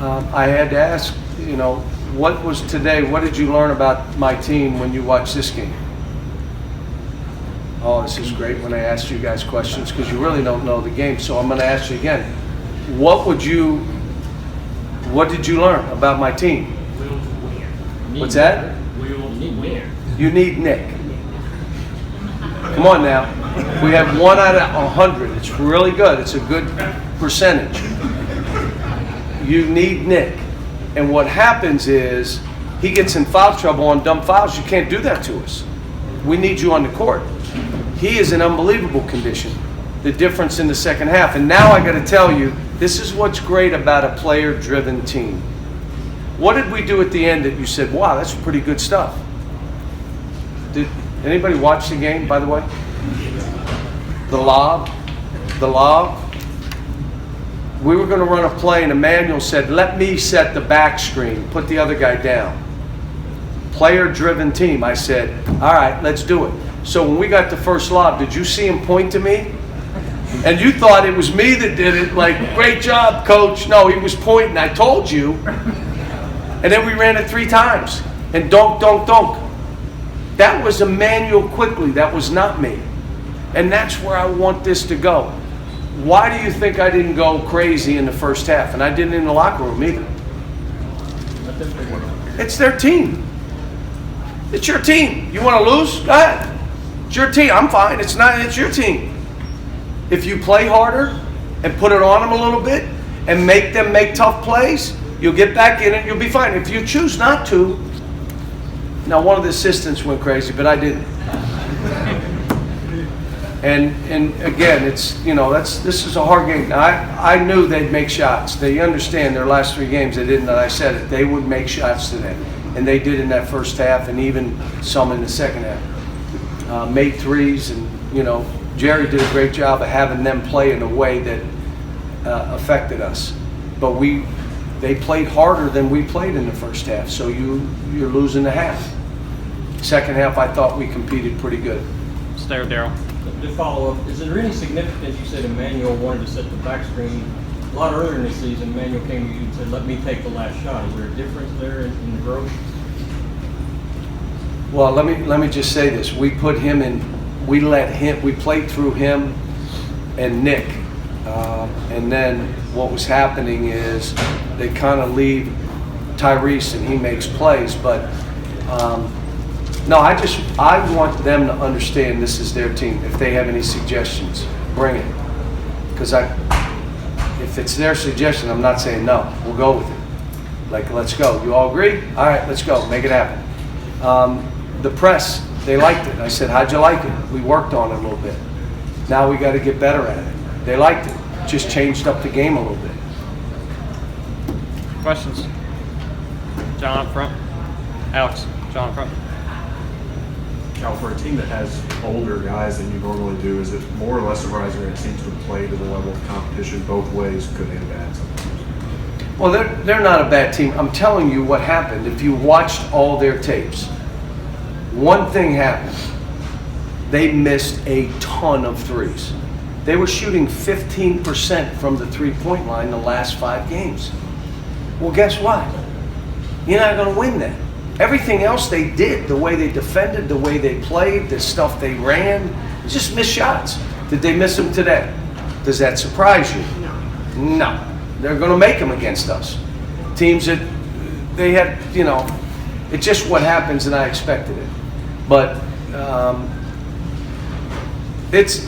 I had to ask, what was today, what did you learn about my team when you watched this game? Oh, this is great when I ask you guys questions because you really don't know the game. So I'm going to ask you again. What did you learn about my team? What's that? You need Nick. Come on now. We have 1 out of 100. It's really good. It's a good percentage. You need Nick. And what happens is he gets in foul trouble on dumb fouls. You can't do that to us. We need you on the court. He is in unbelievable condition. The difference in the second half. And now I got to tell you, this is what's great about a player-driven team. What did we do at the end that you said, wow, that's pretty good stuff? Did anybody watch the game, by the way? The lob. We were going to run a play, and Emmanuel said, let me set the back screen, put the other guy down. Player-driven team. I said, all right, let's do it. So when we got the first lob, did you see him point to me? And you thought it was me that did it, like, great job, coach. No, he was pointing. I told you. And then we ran it 3 times. And dunk. That was Emmanuel quickly. That was not me. And that's where I want this to go. Why do you think I didn't go crazy in the first half? And I didn't in the locker room either. It's their team. It's your team. You want to lose? Go ahead. It's your team. I'm fine. It's your team. If you play harder and put it on them a little bit and make them make tough plays, you'll get back in it, you'll be fine. If you choose not to, now one of the assistants went crazy, but I didn't. And again, it's this is a hard game. Now, I knew they'd make shots. They understand their last 3 games. They didn't. I said it. They would make shots today, and they did in that first half, and even some in the second half. Made threes, and Jerry did a great job of having them play in a way that affected us. But they played harder than we played in the first half. So you're losing the half. Second half, I thought we competed pretty good. Stay with Daryl. To follow up, is there any significance? You said Emmanuel wanted to set the back screen. A lot earlier in the season, Emmanuel came to you and said, let me take the last shot. Is there a difference there in the growth? Well, let me just say this. We put him in, we played through him and Nick. And then what was happening is they kind of leave Tyrese and he makes plays, but no, I want them to understand this is their team. If they have any suggestions, bring it. Because if it's their suggestion, I'm not saying no. We'll go with it. Like, let's go. You all agree? All right, let's go. Make it happen. The press, they liked it. I said, how'd you like it? We worked on it a little bit. Now we got to get better at it. They liked it. Just changed up the game a little bit. Questions? John up front. Alex, John up front. Now, for a team that has older guys than you normally do, is it more or less surprising that it seems to play to the level of competition both ways, good and bad sometimes? Well, they're not a bad team. I'm telling you what happened. If you watched all their tapes, one thing happened. They missed a ton of threes. They were shooting 15% from the three-point line the last 5 games. Well, guess what? You're not going to win that. Everything else they did, the way they defended, the way they played, the stuff they ran, just missed shots. Did they miss them today? Does that surprise you? No. They're going to make them against us. Teams that they had, it's just what happens, and I expected it. But it's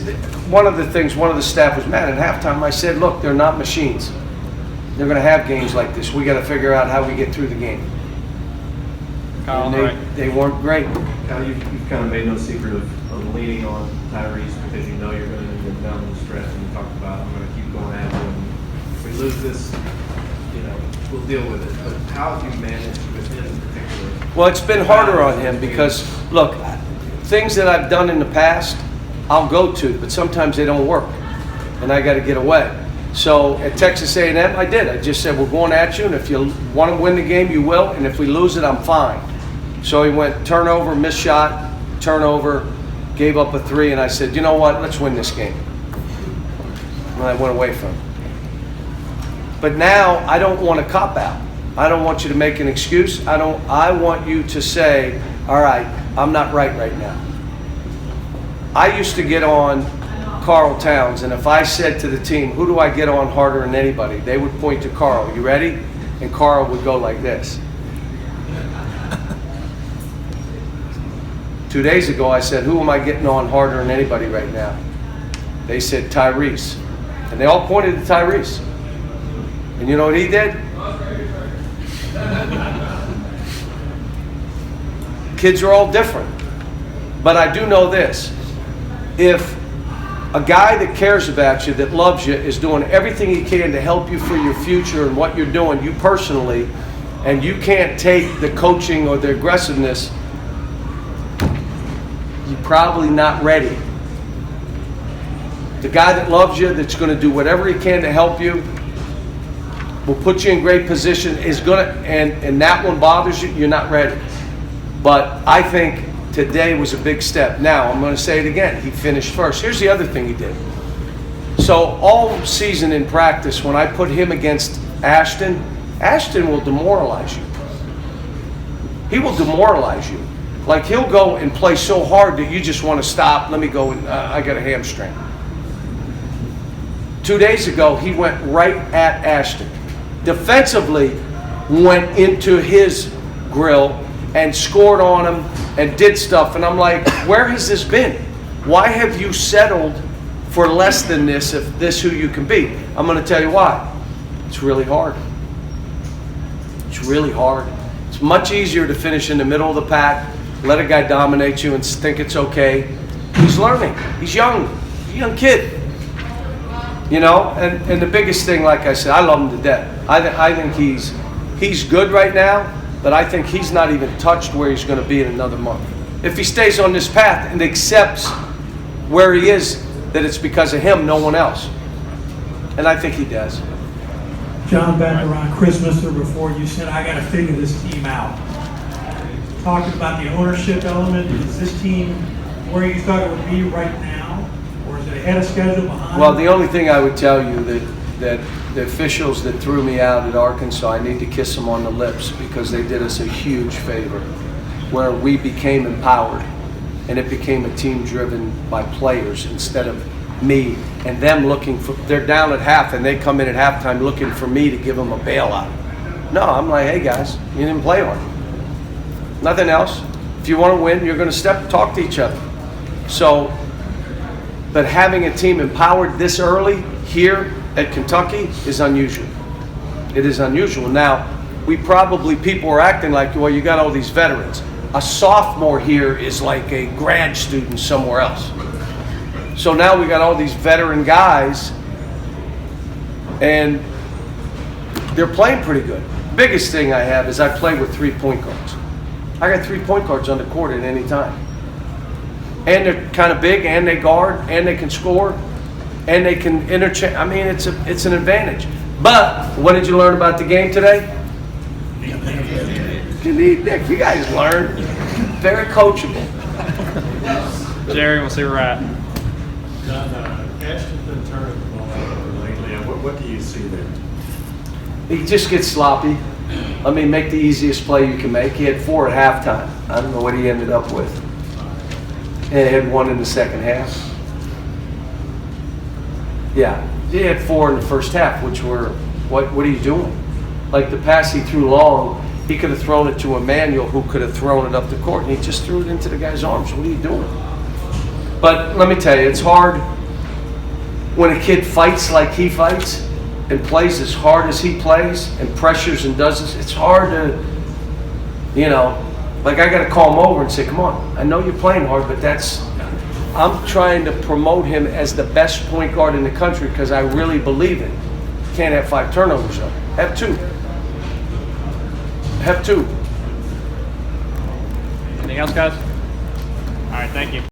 one of the things, one of the staff was mad at halftime. I said, look, they're not machines. They're going to have games like this. We got to figure out how we get through the game. Kyle, they weren't great. Kyle, you've kind of made no secret of leaning on Tyrese because you know you're going to get down the stretch, and you talked about I'm going to keep going at him. If we lose this, we'll deal with it. But how have you managed with him in particular? Well, it's been harder on him because, look, things that I've done in the past, I'll go to, but sometimes they don't work, and I got to get away. So at Texas A&M, I did. I just said, we're going at you, and if you want to win the game, you will, and if we lose it, I'm fine. So he went turnover, missed shot, turnover, gave up a 3, and I said, you know what, let's win this game. And I went away from him. But now I don't want to cop out. I don't want you to make an excuse. I want you to say, all right, I'm not right now. I used to get on Carl Towns, and if I said to the team, who do I get on harder than anybody? They would point to Carl. You ready? And Carl would go like this. 2 days ago, I said, who am I getting on harder than anybody right now? They said Tyrese. And they all pointed to Tyrese. And you know what he did? Kids are all different. But I do know this. If a guy that cares about you, that loves you, is doing everything he can to help you for your future and what you're doing, you personally, and you can't take the coaching or the aggressiveness, you're probably not ready. The guy that loves you, that's going to do whatever he can to help you, will put you in great position, is going to, and that one bothers you, you're not ready. But I think today was a big step. Now, I'm going to say it again. He finished first. Here's the other thing he did. So all season in practice, when I put him against Ashton, Ashton will demoralize you. He will demoralize you. Like, he'll go and play so hard that you just want to stop. Let me go. I got a hamstring. 2 days ago, he went right at Ashton. Defensively, went into his grill and scored on him and did stuff. And I'm like, where has this been? Why have you settled for less than this if this who you can be? I'm going to tell you why. It's really hard. It's really hard. It's much easier to finish in the middle of the pack, let a guy dominate you and think it's okay. He's learning. He's young. He's a young kid. You know, and the biggest thing, like I said, I love him to death. I think he's good right now, but I think he's not even touched where he's going to be in another month. If he stays on this path and accepts where he is, that it's because of him, no one else. And I think he does. John, back around Christmas or before, you said, I got to figure this team out. Talking about the ownership element, is this team where you thought it would be right now? Or is it ahead of schedule, behind? Well, the only thing I would tell you that the officials that threw me out at Arkansas, I need to kiss them on the lips because they did us a huge favor where we became empowered and it became a team driven by players instead of me and them looking for, they're down at half and they come in at halftime looking for me to give them a bailout. No, I'm like, hey guys, you didn't play hard. Nothing else. If you want to win, you're going to talk to each other. So, but having a team empowered this early here at Kentucky is unusual. It is unusual. Now, people are acting like, well, you got all these veterans. A sophomore here is like a grad student somewhere else. So now we got all these veteran guys, and they're playing pretty good. Biggest thing I have is I play with 3 point guards. I got 3 point guards on the court at any time. And they're kind of big, and they guard, and they can score, and they can interchange. I mean, it's an advantage. But what did you learn about the game today? Nick, you guys learn. Very coachable. Jerry, we'll see where we're at. John, Ashton's been turning the ball over lately. What do you see there? He just gets sloppy. I mean, make the easiest play you can make. He had 4 at halftime. I don't know what he ended up with. And he had 1 in the second half. Yeah, he had 4 in the first half, which were, what are you doing? Like the pass he threw long, he could have thrown it to Emmanuel, who could have thrown it up the court, and he just threw it into the guy's arms. What are you doing? But let me tell you, it's hard when a kid fights like he fights and plays as hard as he plays and pressures and does this. It's hard to, you know, like I got to call him over and say, come on, I know you're playing hard, but I'm trying to promote him as the best point guard in the country because I really believe it. Can't have 5 turnovers though. Have 2. Have 2. Anything else, guys? All right, thank you.